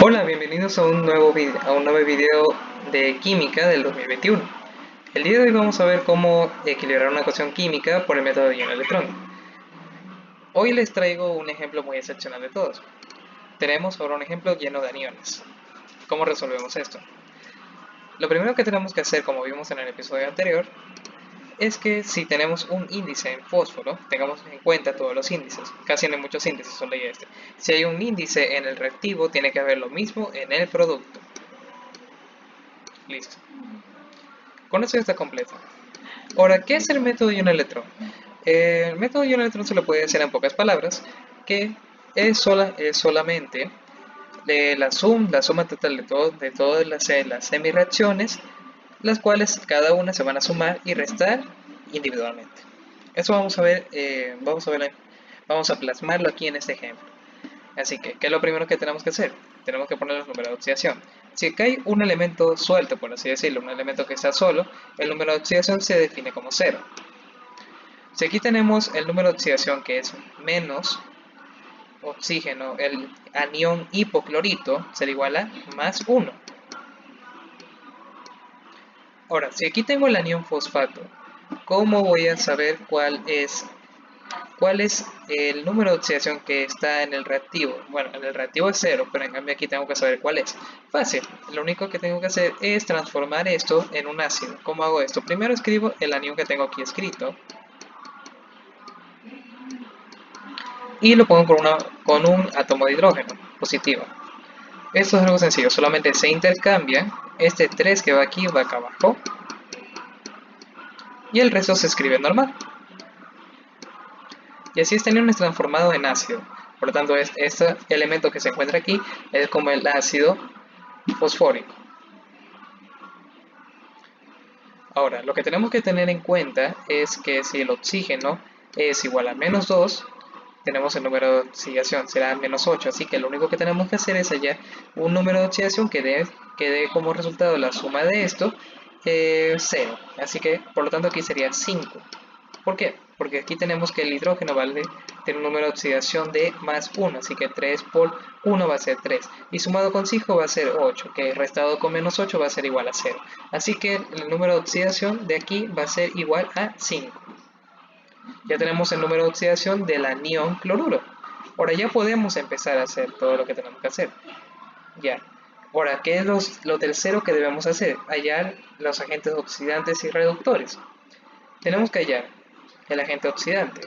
Hola, bienvenidos a un nuevo video de química del 2021. El día de hoy vamos a ver cómo equilibrar una ecuación química por el método de ion-electrón. Hoy les traigo un ejemplo muy excepcional de todos. Tenemos ahora un ejemplo lleno de aniones. ¿Cómo resolvemos esto? Lo primero que tenemos que hacer, como vimos en el episodio anterior, es que si tenemos un índice en fósforo, tengamos en cuenta todos los índices. Casi no hay muchos índices, solo hay este. Si hay un índice en el reactivo, tiene que haber lo mismo en el producto. Listo. Con eso ya está completo. Ahora, ¿qué es el método ion-electrón? El método ion-electrón se lo puede decir en pocas palabras, que es solamente la suma total de todas las semireacciones, las cuales cada una se van a sumar y restar individualmente. Eso vamos a ver, vamos a plasmarlo aquí en este ejemplo. Así que, ¿qué es lo primero que tenemos que hacer? Tenemos que poner los números de oxidación. Si acá hay un elemento suelto, por así decirlo, un elemento que está solo, el número de oxidación se define como 0. Si aquí tenemos el número de oxidación que es menos oxígeno, el anión hipoclorito será igual a más 1. Ahora, si aquí tengo el anión fosfato, ¿cómo voy a saber cuál es el número de oxidación que está en el reactivo? Bueno, en el reactivo es 0, pero en cambio aquí tengo que saber cuál es. Fácil, lo único que tengo que hacer es transformar esto en un ácido. ¿Cómo hago esto? Primero escribo el anión que tengo aquí escrito y lo pongo con un átomo de hidrógeno positivo. Esto es algo sencillo, solamente se intercambian. Este 3 que va aquí va acá abajo y el resto se escribe normal. Y así este anión es transformado en ácido. Por lo tanto, este elemento que se encuentra aquí es como el ácido fosfórico. Ahora, lo que tenemos que tener en cuenta es que si el oxígeno es igual a menos 2, tenemos el número de oxidación, será menos 8. Así que lo único que tenemos que hacer es hallar un número de oxidación que dé como resultado la suma de esto 0. Así que, por lo tanto, aquí sería 5. ¿Por qué? Porque aquí tenemos que el hidrógeno tiene un número de oxidación de más 1, así que 3 por 1 va a ser 3. Y sumado con 5 va a ser 8, que restado con menos 8 va a ser igual a 0. Así que el número de oxidación de aquí va a ser igual a 5. Ya tenemos el número de oxidación del anión cloruro. Ahora ya podemos empezar a hacer todo lo que tenemos que hacer. Ya. Ahora, ¿qué es lo tercero que debemos hacer? Hallar los agentes oxidantes y reductores. Tenemos que hallar el agente oxidante.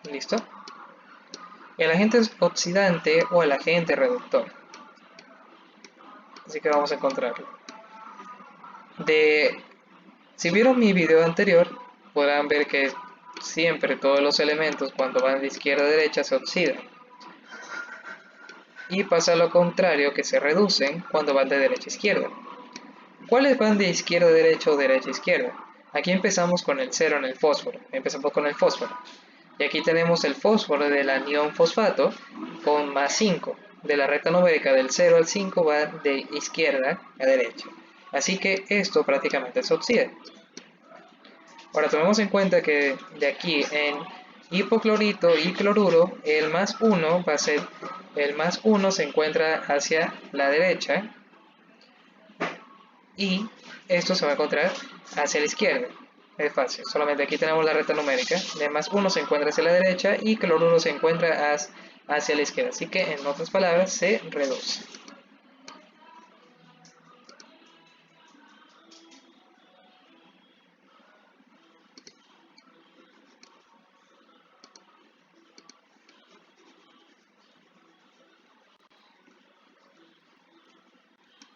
¿Listo? El agente oxidante o el agente reductor. Así que vamos a encontrarlo. Si vieron mi video anterior, podrán ver que siempre todos los elementos cuando van de izquierda a derecha se oxidan. Y pasa lo contrario, que se reducen cuando van de derecha a izquierda. ¿Cuáles van de izquierda a derecha o derecha a izquierda? Aquí empezamos con el 0 en el fósforo. Empezamos con el fósforo. Y aquí tenemos el fósforo del anión fosfato con más 5. De la recta numérica del 0 al 5 va de izquierda a derecha. Así que esto prácticamente se oxida. Ahora tomemos en cuenta que de aquí en hipoclorito y cloruro, el más 1 va a ser, el más 1 se encuentra hacia la derecha y esto se va a encontrar hacia la izquierda. Es fácil, solamente aquí tenemos la recta numérica, de más 1 se encuentra hacia la derecha y cloruro se encuentra hacia la izquierda, así que en otras palabras se reduce.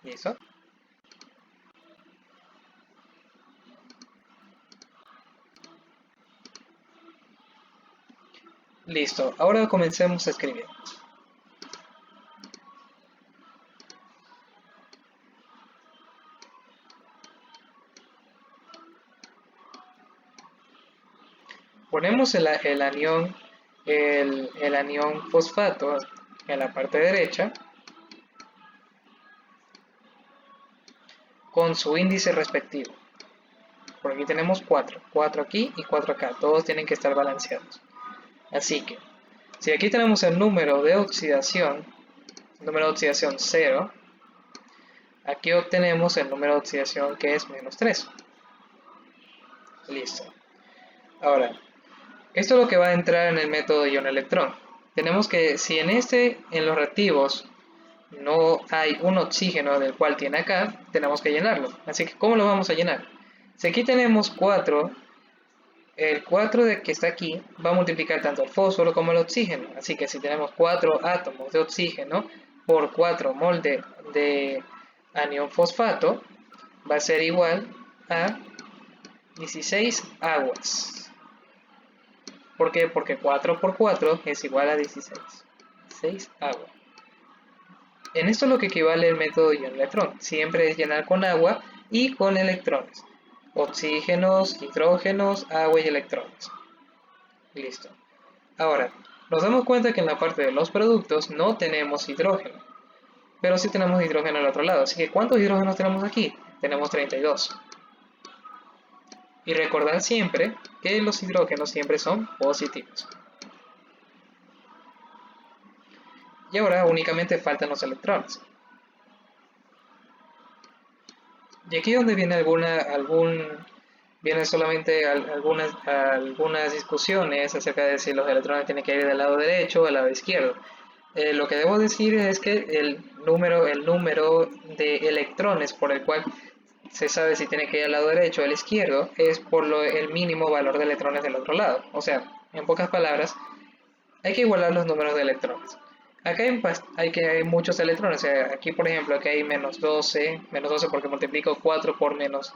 ¿Listo? Listo, ahora comencemos a escribir. Ponemos el anión fosfato en la parte derecha con su índice respectivo. Por aquí tenemos 4 aquí y 4 acá, todos tienen que estar balanceados. Así que Si aquí tenemos el número de oxidación 0, aquí obtenemos el número de oxidación que es menos 3. Listo. Ahora, esto es lo que va a entrar en el método ion-electrón. Tenemos que, si en los reactivos, no hay un oxígeno del cual tiene acá, tenemos que llenarlo. Así que, ¿cómo lo vamos a llenar? Si aquí tenemos 4, el 4 de que está aquí va a multiplicar tanto el fósforo como el oxígeno. Así que si tenemos 4 átomos de oxígeno por 4 mol de anión fosfato, va a ser igual a 16 aguas. ¿Por qué? Porque 4 por 4 es igual a 16. 6 agua. En esto es lo que equivale el método ion-electrón. Siempre es llenar con agua y con electrones. Oxígenos, hidrógenos, agua y electrones. Listo. Ahora, nos damos cuenta que en la parte de los productos no tenemos hidrógeno. Pero sí tenemos hidrógeno al otro lado. Así que, ¿cuántos hidrógenos tenemos aquí? Tenemos 32. Y recordar siempre que los hidrógenos siempre son positivos. Y ahora únicamente faltan los electrones. Y aquí es donde viene vienen solamente algunas discusiones acerca de si los electrones tienen que ir del lado derecho o del lado izquierdo. Lo que debo decir es que el número de electrones por el cual se sabe si tiene que ir al lado derecho o al izquierdo es por el mínimo valor de electrones del otro lado. O sea, en pocas palabras, hay que igualar los números de electrones. Acá hay muchos electrones. O sea, aquí por ejemplo, aquí hay menos 12 porque multiplico 4 por menos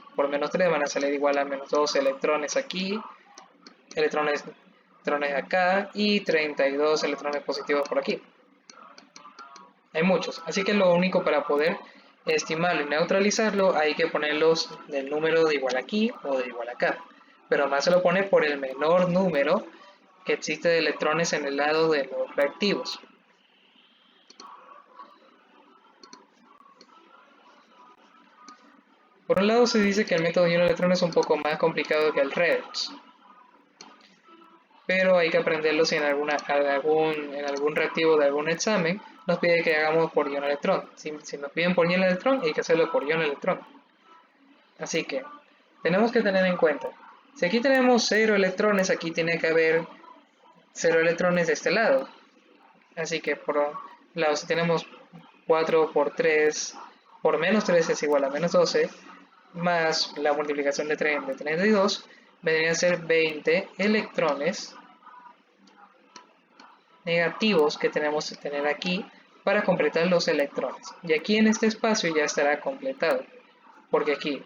3, van a salir igual a menos 12 electrones aquí, electrones acá y 32 electrones positivos por aquí. Hay muchos, así que lo único para poder estimarlo y neutralizarlo hay que ponerlos del número de igual aquí o de igual acá, pero más se lo pone por el menor número que existe de electrones en el lado de los reactivos. Por un lado se dice que el método ion-electrón es un poco más complicado que el redox, pero hay que aprenderlo si en algún reactivo de algún examen nos pide que hagamos por ion-electrón. Si nos piden por ion-electrón, hay que hacerlo por ion-electrón. Así que tenemos que tener en cuenta, si aquí tenemos 0 electrones, aquí tiene que haber 0 electrones de este lado. Así que por un lado, si tenemos 4 por 3, por menos 3 es igual a menos 12, más la multiplicación de 3 de 32, vendrían a ser 20 electrones negativos que tenemos que tener aquí para completar los electrones. Y aquí en este espacio ya estará completado, porque aquí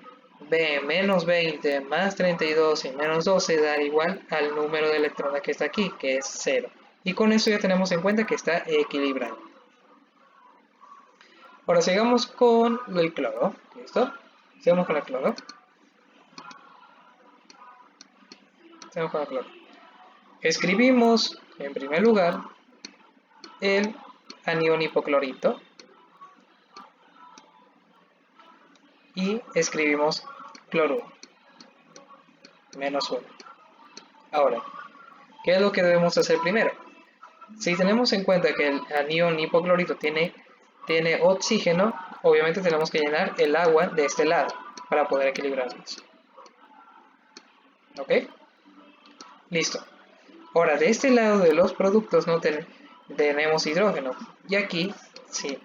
menos 20 más 32 y menos 12 da igual al número de electrones que está aquí, que es 0. Y con eso ya tenemos en cuenta que está equilibrado. Ahora sigamos con el cloro. ¿Listo? Sigamos con el cloro. Sigamos con el cloro. Escribimos en primer lugar el anión hipoclorito y escribimos cloruro, menos 1. Ahora, ¿qué es lo que debemos hacer primero? Si tenemos en cuenta que el anión hipoclorito tiene oxígeno, obviamente tenemos que llenar el agua de este lado para poder equilibrarlos. ¿Ok? Listo. Ahora, de este lado de los productos no tenemos hidrógeno. Y aquí sí.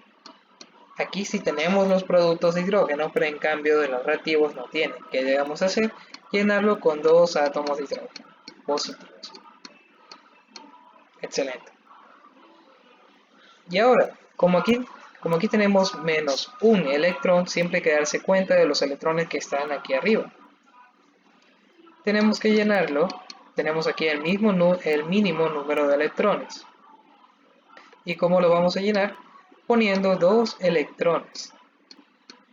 Aquí sí tenemos los productos de hidrógeno, pero en cambio de los reactivos no tienen. ¿Qué debemos hacer? Llenarlo con 2 átomos de hidrógeno positivos. Excelente. Y ahora, como aquí tenemos menos un electrón, siempre hay que darse cuenta de los electrones que están aquí arriba. Tenemos que llenarlo. Tenemos aquí el mínimo número de electrones. ¿Y cómo lo vamos a llenar? Poniendo 2 electrones.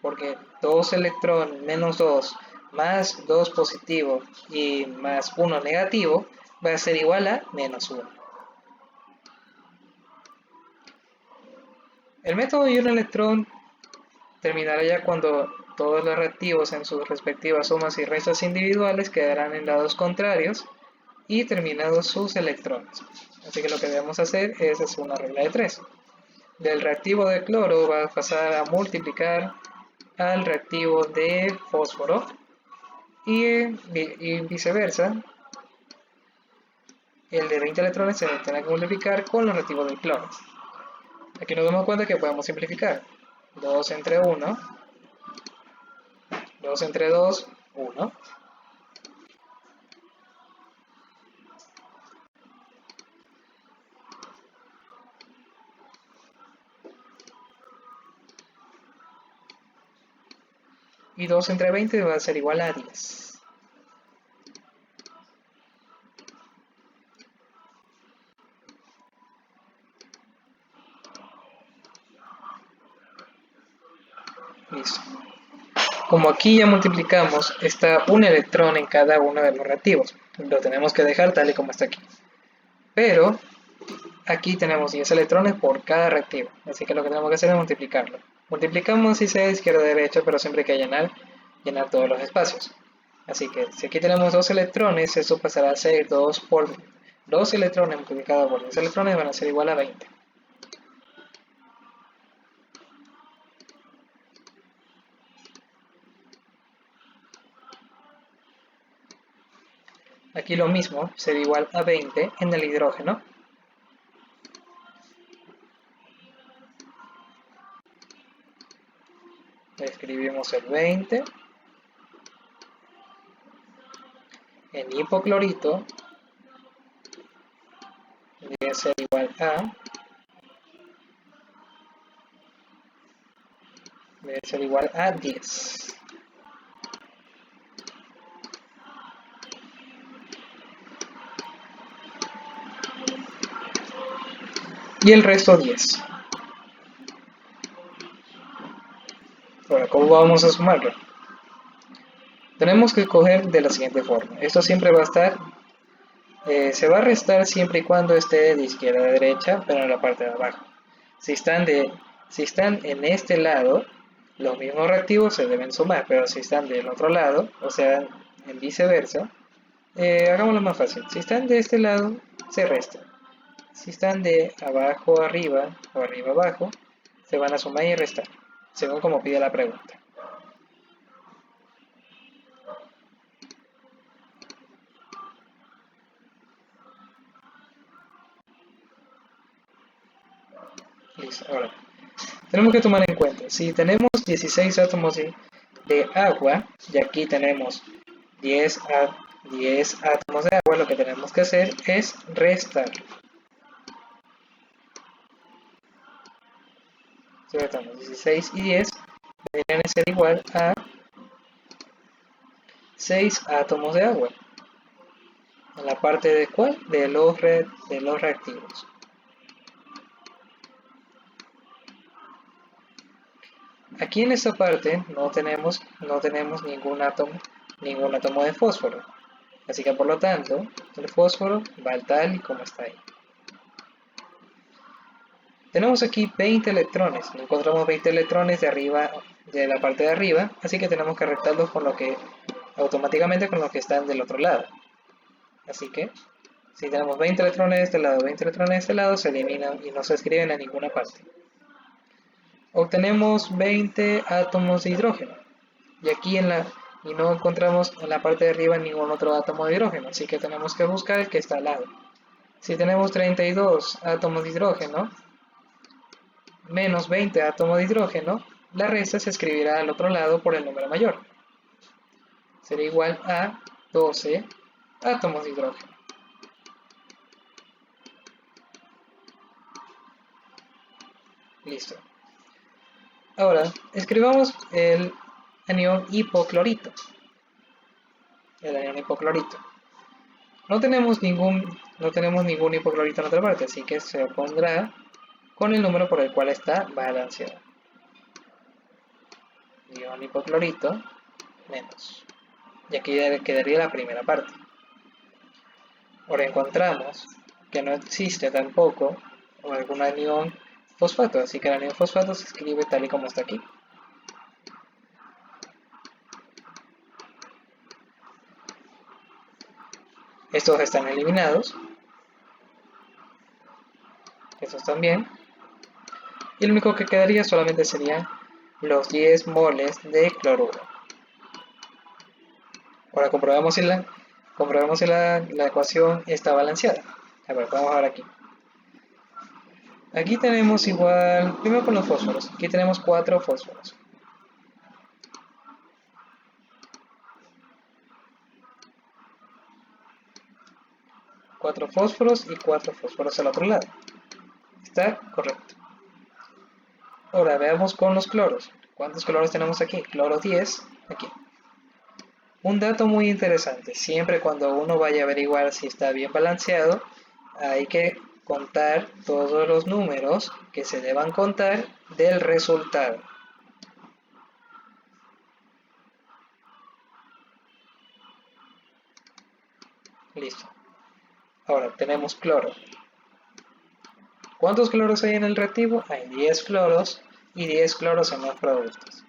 Porque 2 electrones menos 2 más 2 positivo y más 1 negativo va a ser igual a menos 1. El método ion-electrón terminará ya cuando todos los reactivos en sus respectivas sumas y restas individuales quedarán en lados contrarios y terminados sus electrones. Así que lo que debemos hacer es una regla de 3. Del reactivo de cloro va a pasar a multiplicar al reactivo de fósforo y viceversa. El de 20 electrones se tendrá que multiplicar con los reactivos del cloro. Aquí nos damos cuenta que podemos simplificar. 2 entre 1, 2 entre 2, 1. Y 2 entre 20 va a ser igual a 10. Listo. Como aquí ya multiplicamos, está un electrón en cada uno de los reactivos. Lo tenemos que dejar tal y como está aquí. Pero aquí tenemos 10 electrones por cada reactivo. Así que lo que tenemos que hacer es multiplicarlo. Multiplicamos si sea izquierda o derecha, pero siempre hay que llenar todos los espacios. Así que si aquí tenemos 2 electrones, eso pasará a ser 2 por 2 electrones multiplicado por 10 electrones van a ser igual a 20. Aquí lo mismo, será igual a 20 en el hidrógeno. Escribimos el 20. En hipoclorito debe ser igual a 10. Y el resto 10. Ahora, ¿cómo vamos a sumarlo? Tenemos que coger de la siguiente forma. Esto siempre va a estar, se va a restar siempre y cuando esté de izquierda a derecha, pero en la parte de abajo. Si están en este lado, los mismos reactivos se deben sumar, pero si están del otro lado, o sea, en viceversa, hagámoslo más fácil. Si están de este lado, se restan. Si están de abajo a arriba o arriba a abajo, se van a sumar y restar, según como pide la pregunta. Listo, ahora, tenemos que tomar en cuenta, si tenemos 16 átomos de agua, y aquí tenemos 10 átomos de agua, lo que tenemos que hacer es restar. Si restamos 16 y 10, deberían ser igual a 6 átomos de agua. ¿En la parte de cuál? De los reactivos. Aquí en esta parte no tenemos ningún átomo de fósforo. Así que por lo tanto, el fósforo va tal y como está ahí. Tenemos aquí 20 electrones. No encontramos 20 electrones de la parte de arriba, así que tenemos que restarlos automáticamente con los que están del otro lado. Así que, si tenemos 20 electrones de este lado, 20 electrones de este lado, se eliminan y no se escriben a ninguna parte. Obtenemos 20 átomos de hidrógeno. Y aquí no encontramos en la parte de arriba ningún otro átomo de hidrógeno, así que tenemos que buscar el que está al lado. Si tenemos 32 átomos de hidrógeno, menos 20 átomos de hidrógeno, la resta se escribirá al otro lado por el número mayor. Será igual a 12 átomos de hidrógeno. Listo. Ahora, escribamos el anión hipoclorito. El anión hipoclorito. No tenemos ningún hipoclorito en otra parte, así que se opondrá con el número por el cual está balanceado. Ion hipoclorito menos. Y aquí quedaría la primera parte. Ahora encontramos que no existe tampoco algún anión fosfato, así que el anión fosfato se escribe tal y como está aquí. Estos están eliminados. Estos también. Y lo único que quedaría solamente serían los 10 moles de cloruro. Ahora comprobemos si la ecuación está balanceada. A ver, vamos a ver aquí. Aquí tenemos igual, primero con los fósforos. Aquí tenemos 4 fósforos. 4 fósforos y 4 fósforos al otro lado. Está correcto. Ahora veamos con los cloros. ¿Cuántos cloros tenemos aquí? Cloro 10, aquí. Un dato muy interesante, siempre cuando uno vaya a averiguar si está bien balanceado, hay que contar todos los números que se deban contar del resultado. Listo. Ahora tenemos cloro. ¿Cuántos cloros hay en el reactivo? Hay 10 cloros y 10 cloros en los productos.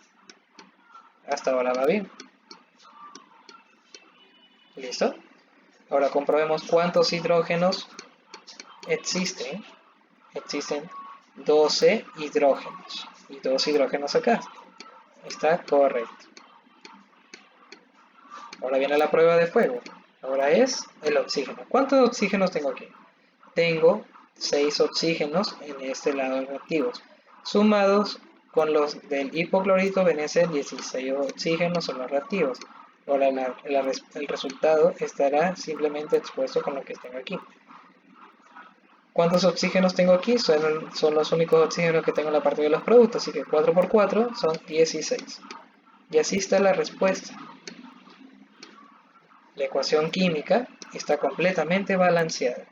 Hasta ahora va bien. ¿Listo? Ahora comprobemos cuántos hidrógenos existen. Existen 12 hidrógenos. Y 2 hidrógenos acá. Está correcto. Ahora viene la prueba de fuego. Ahora es el oxígeno. ¿Cuántos oxígenos tengo aquí? Tengo 6 oxígenos en este lado de reactivos. Sumados con los del hipoclorito vienen a ser 16 oxígenos en los reactivos. Ahora el resultado estará simplemente expuesto con lo que tengo aquí. ¿Cuántos oxígenos tengo aquí? Son los únicos oxígenos que tengo en la parte de los productos, así que 4 por 4 son 16. Y así está la respuesta. La ecuación química está completamente balanceada.